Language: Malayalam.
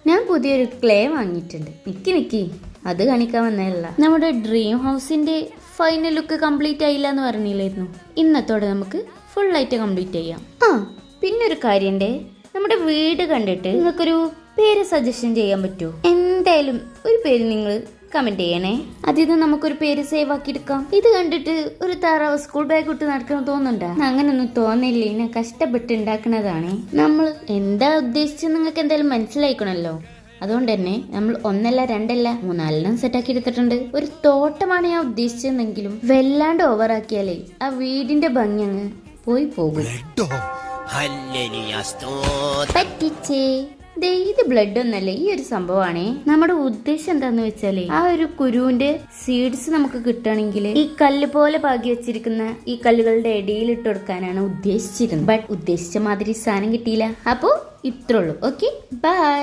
ഞാൻ പുതിയൊരു ക്ലേ വാങ്ങിയിട്ടുണ്ട്. നിക്കി അത് കാണിക്കാൻ വന്നതല്ല. നമ്മുടെ ഡ്രീം ഹൗസിന്റെ ഫൈനൽ ലുക്ക് കംപ്ലീറ്റ് ആയില്ല എന്ന് പറഞ്ഞില്ലായിരുന്നു. ഇന്നത്തോടെ നമുക്ക് ഫുൾ ആയിട്ട് കംപ്ലീറ്റ് ചെയ്യാം. പിന്നൊരു കാര്യണ്ടേ, നമ്മുടെ വീട് കണ്ടിട്ട് നിങ്ങൾക്കൊരു പേര് സജഷൻ ചെയ്യാൻ പറ്റുമോ? എന്തായാലും ഒരു പേര് നിങ്ങൾ കമന്റ് ചെയ്യണേ. അതിൽ നമുക്കൊരു പേര് സേവ് ആക്കി എടുക്കാം. ഇത് കണ്ടിട്ട് ഒരു താറാവ് സ്കൂൾ ബാഗ് ഇട്ട് നടക്കണം തോന്നുന്നുണ്ടോ? അങ്ങനൊന്നും തോന്നില്ല, ഇങ്ങനെ കഷ്ടപ്പെട്ട് ഉണ്ടാക്കണതാണ്. നമ്മൾ എന്താ ഉദ്ദേശിച്ചത് നിങ്ങൾക്ക് എന്തായാലും മനസ്സിലായിക്കണല്ലോ. അതുകൊണ്ട് തന്നെ നമ്മൾ 1 അല്ല 2 അല്ല 3 4 സെറ്റാക്കി എടുത്തിട്ടുണ്ട്. ഒരു തോട്ടമാണ് ഞാൻ ഉദ്ദേശിച്ചതെങ്കിലും വല്ലാണ്ട് ഓവറാക്കിയാലേ ആ വീടിന്റെ ഭംഗി അങ്ങ് പോയി പോകും. പറ്റിച്ചേ, ഇത് ബ്ലഡ് ഒന്നല്ലേ, ഈ ഒരു സംഭവമാണേ. നമ്മുടെ ഉദ്ദേശം എന്താന്ന് വെച്ചാല് ആ ഒരു കുരുവിന്റെ സീഡ്സ് നമുക്ക് കിട്ടണമെങ്കിൽ ഈ കല്ല് പോലെ പാകി വെച്ചിരിക്കുന്ന ഈ കല്ലുകളുടെ ഇടയിൽ ഇട്ട് കൊടുക്കാനാണ് ഉദ്ദേശിച്ചിരുന്നത്. ബട്ട് ഉദ്ദേശിച്ച മാതിരി സാധനം കിട്ടിയില്ല. അപ്പോ ഇത്രേ ഉള്ളൂ. Okay, by.